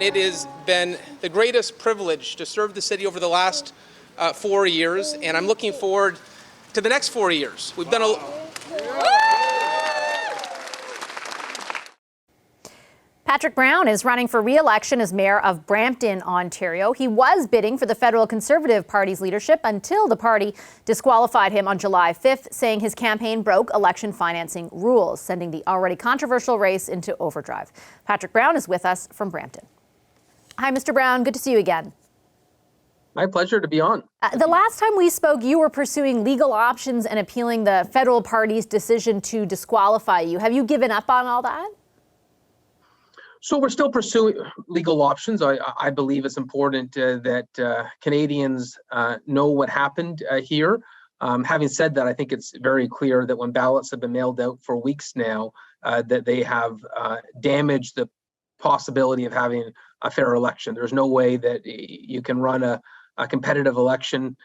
It has been the greatest privilege to serve the city over the last 4 years, and I'm looking forward to the next 4 years. We've done a Patrick Brown is running for re-election as mayor of Brampton, Ontario. He was bidding for the federal Conservative Party's leadership until the party disqualified him on July 5th, saying his campaign broke election financing rules, sending the already controversial race into overdrive. Patrick Brown is with us from Brampton. Hi, Mr. Brown. Good to see you again. My pleasure to be on. The last time we spoke, you were pursuing legal options and appealing the federal party's decision to disqualify you. Have you given up on all that? So we're still pursuing legal options. I believe it's important that Canadians know what happened here. Having said that, I think it's very clear that when ballots have been mailed out for weeks now, that they have damaged the possibility of having a fair election. There's no way that you can run a competitive election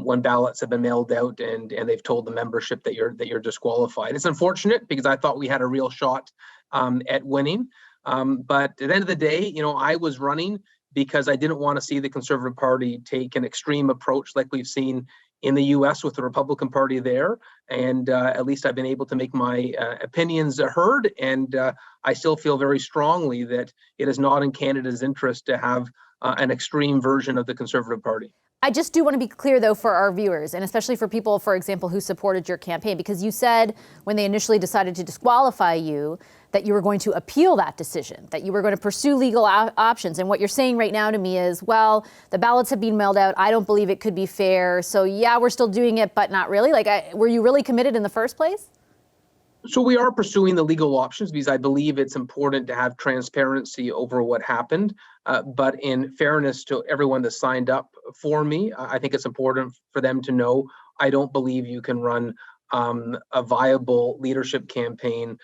when ballots have been mailed out and they've told the membership that you're disqualified. It's unfortunate because I thought we had a real shot at winning. But at the end of the day, I was running because I didn't want to see the Conservative Party take an extreme approach like we've seen in the U.S. with the Republican Party there. And at least I've been able to make my opinions heard. And I still feel very strongly that it is not in Canada's interest to have an extreme version of the Conservative Party. I just do want to be clear, though, for our viewers, and especially for people, for example, who supported your campaign, because you said when they initially decided to disqualify you that you were going to appeal that decision, that you were going to pursue legal options. And what you're saying right now to me is, well, the ballots have been mailed out. I don't believe it could be fair. So, yeah, we're still doing it, but not really. Were you really committed in the first place? So we are pursuing the legal options because I believe it's important to have transparency over what happened. But in fairness to everyone that signed up for me, I think it's important for them to know I don't believe you can run a viable leadership campaign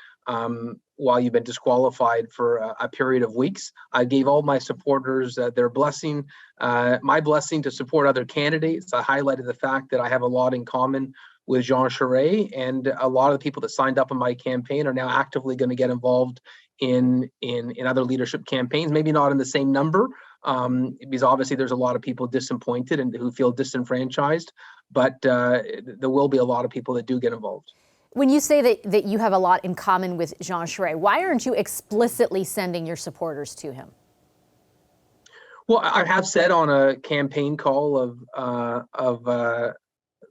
while you've been disqualified for a period of weeks. I gave all my supporters their blessing, my blessing to support other candidates. I highlighted the fact that I have a lot in common with Jean Charest, and a lot of the people that signed up in my campaign are now actively going to get involved in other leadership campaigns, maybe not in the same number, because obviously there's a lot of people disappointed and who feel disenfranchised, but there will be a lot of people that do get involved. When you say that you have a lot in common with Jean Charest, why aren't you explicitly sending your supporters to him? Well, I have said on a campaign call of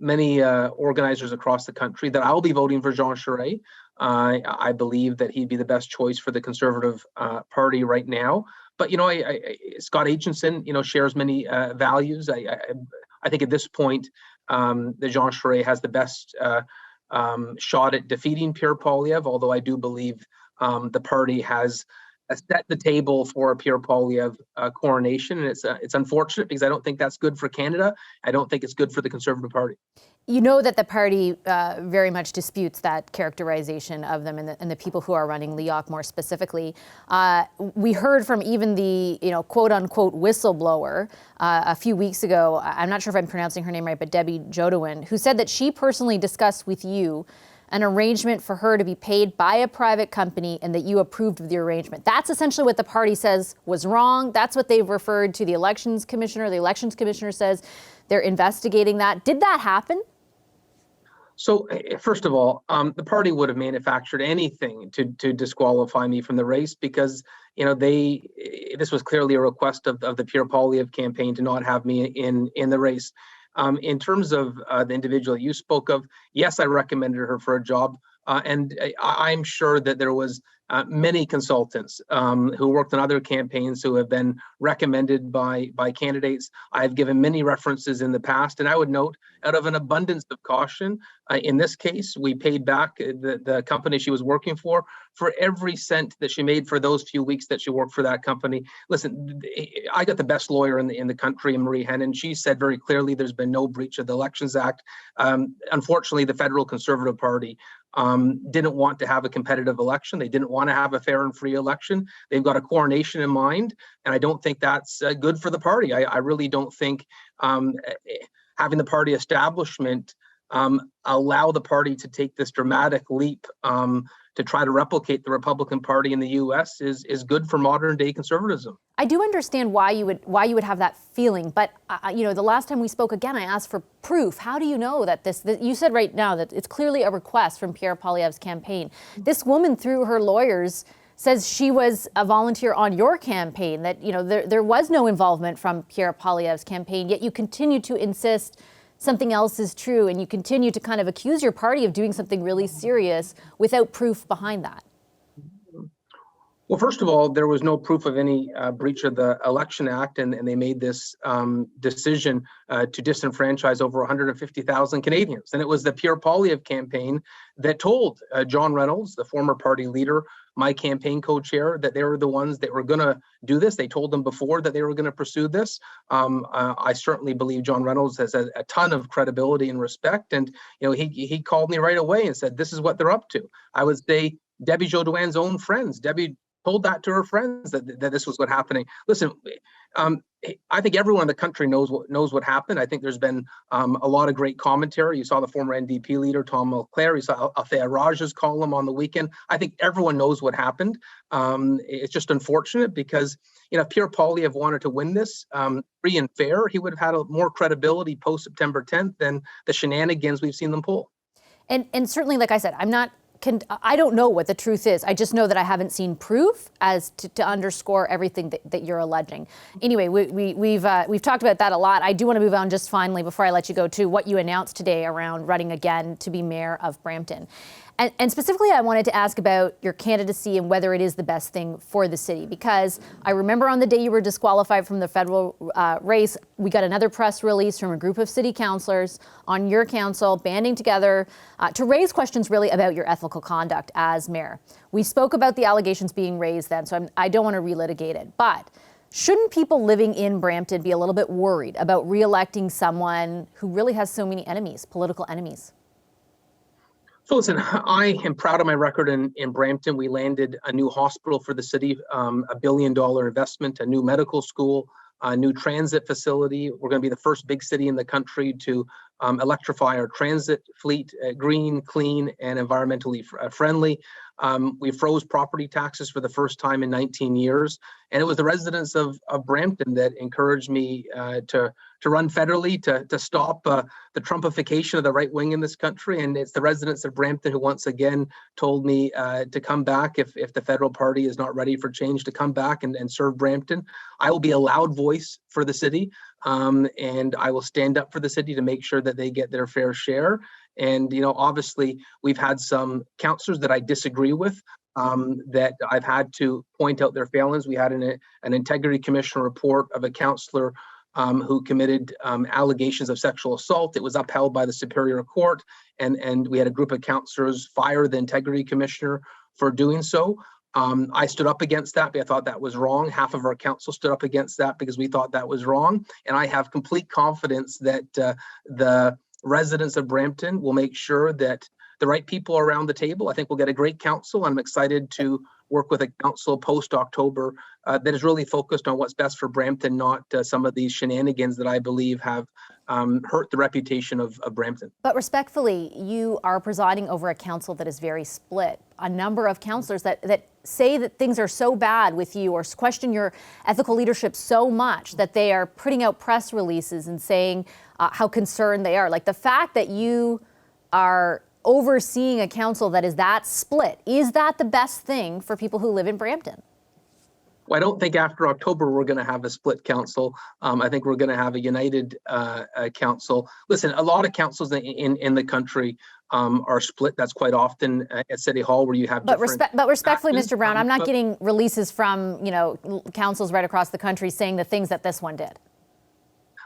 many organizers across the country that I'll be voting for Jean Charest. I believe that he'd be the best choice for the Conservative Party right now. But, Scott Aitchison, shares many values. I think at this point, that Jean Charest has the best shot at defeating Pierre Poilievre, although I do believe the party has set the table for a Pierre Poilievre coronation, and it's unfortunate because I don't think that's good for Canada. I don't think it's good for the Conservative Party. You know that the party very much disputes that characterization of them and the people who are running Leoc more specifically. We heard from even the quote unquote whistleblower a few weeks ago. I'm not sure if I'm pronouncing her name right, but Debbie Jodewin, who said that she personally discussed with you an arrangement for her to be paid by a private company and that you approved of the arrangement. That's essentially what the party says was wrong. That's what they've referred to the elections commissioner. The elections commissioner says they're investigating that. Did that happen? So first of all, the party would have manufactured anything to disqualify me from the race because, this was clearly a request of the Pierre Poilievre campaign to not have me in the race. In terms of the individual you spoke of, yes, I recommended her for a job. And I'm sure that there was many consultants who worked on other campaigns who have been recommended by candidates. I've given many references in the past, and I would note, out of an abundance of caution, in this case, we paid back the company she was working for every cent that she made for those few weeks that she worked for that company. Listen, I got the best lawyer in the country, Marie Hennon. She said very clearly there's been no breach of the Elections Act. Unfortunately, the federal Conservative Party didn't want to have a competitive election. They didn't want to have a fair and free election. They've got a coronation in mind, and I don't think that's good for the party. I really don't think having the party establishment allow the party to take this dramatic leap to to try to replicate the Republican Party in the U.S. is good for modern day conservatism. I do understand why you would have that feeling, but the last time we spoke again, I asked for proof. How do you know that you said right now that it's clearly a request from Pierre Poilievre's campaign. This woman, through her lawyers, says she was a volunteer on your campaign, that there was no involvement from Pierre Poilievre's campaign, yet you continue to insist something else is true, and you continue to kind of accuse your party of doing something really serious without proof behind that. Well, first of all, there was no proof of any breach of the Election Act, and they made this decision to disenfranchise over 150,000 Canadians. And it was the Pierre Poilievre campaign that told John Reynolds, the former party leader, my campaign co-chair, that they were the ones that were going to do this. They told them before that they were going to pursue this. I certainly believe John Reynolds has a ton of credibility and respect. And he called me right away and said, this is what they're up to. I would say Debbie Jodoin's own friends. Debbie told that to her friends that this was what happening. Listen, I think everyone in the country knows what happened. I think there's been a lot of great commentary. You saw the former NDP leader, Tom Mulcair. You saw Althea Raj's column on the weekend. I think everyone knows what happened. It's just unfortunate because, if Pierre Poilievre wanted to win this free and fair, he would have had more credibility post September 10th than the shenanigans we've seen them pull. And certainly, like I said, I don't know what the truth is. I just know that I haven't seen proof as to underscore everything that you're alleging. Anyway, we've talked about that a lot. I do want to move on just finally before I let you go to what you announced today around running again to be mayor of Brampton. And specifically, I wanted to ask about your candidacy and whether it is the best thing for the city, because I remember on the day you were disqualified from the federal race, we got another press release from a group of city councillors on your council banding together to raise questions really about your ethical conduct as mayor. We spoke about the allegations being raised then, so I don't want to relitigate it. But shouldn't people living in Brampton be a little bit worried about re-electing someone who really has so many enemies, political enemies? So listen, I am proud of my record in Brampton. We landed a new hospital for the city, $1 billion investment, a new medical school, a new transit facility. We're going to be the first big city in the country to electrify our transit fleet, green, clean, and environmentally friendly. We froze property taxes for the first time in 19 years. And it was the residents of Brampton that encouraged me to run federally, to stop the Trumpification of the right wing in this country. And it's the residents of Brampton who once again told me to come back if the federal party is not ready for change, to come back and serve Brampton. I will be a loud voice for the city, and I will stand up for the city to make sure that they get their fair share. And, obviously, we've had some councillors that I disagree with, that I've had to point out their failings. We had an integrity commission report of a councillor who committed allegations of sexual assault. It was upheld by the Superior Court, and we had a group of councillors fire the integrity commissioner for doing so. I stood up against that because I thought that was wrong. Half of our council stood up against that because we thought that was wrong. And I have complete confidence that the residents of Brampton will make sure that the right people are around the table. I think we'll get a great council. I'm excited to work with a council post-October that is really focused on what's best for Brampton, not some of these shenanigans that I believe have hurt the reputation of Brampton. But respectfully, you are presiding over a council that is very split. A number of councillors that say that things are so bad with you or question your ethical leadership so much that they are putting out press releases and saying how concerned they are. Like, the fact that you are overseeing a council that is that split, is that the best thing for people who live in Brampton? Well, I don't think after October we're going to have a split council. I think we're going to have a united council. Listen, a lot of councils in the country are split. That's quite often at City Hall, where you have but respectfully, Mr. Brown, I'm not getting releases from councils right across the country saying the things that this one did.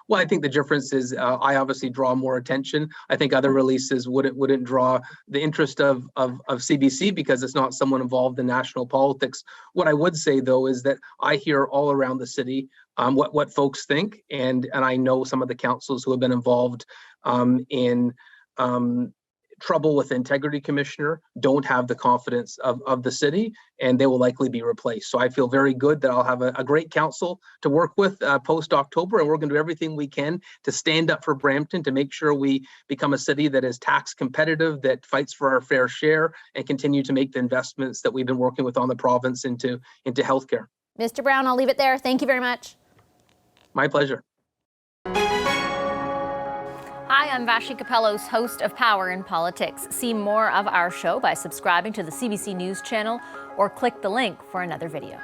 Well, I think the difference is I obviously draw more attention. I think other releases wouldn't draw the interest of CBC because it's not someone involved in national politics. What I would say, though, is that I hear all around the city what folks think, and I know some of the councils who have been involved in trouble with the integrity commissioner, don't have the confidence of the city, and they will likely be replaced. So I feel very good that I'll have a great council to work with post-October, and we're going to do everything we can to stand up for Brampton, to make sure we become a city that is tax competitive, that fights for our fair share, and continue to make the investments that we've been working with on the province into healthcare. Mr. Brown, I'll leave it there. Thank you very much. My pleasure. Hi, I'm Vashi Capellos, host of Power in Politics. See more of our show by subscribing to the CBC News channel or click the link for another video.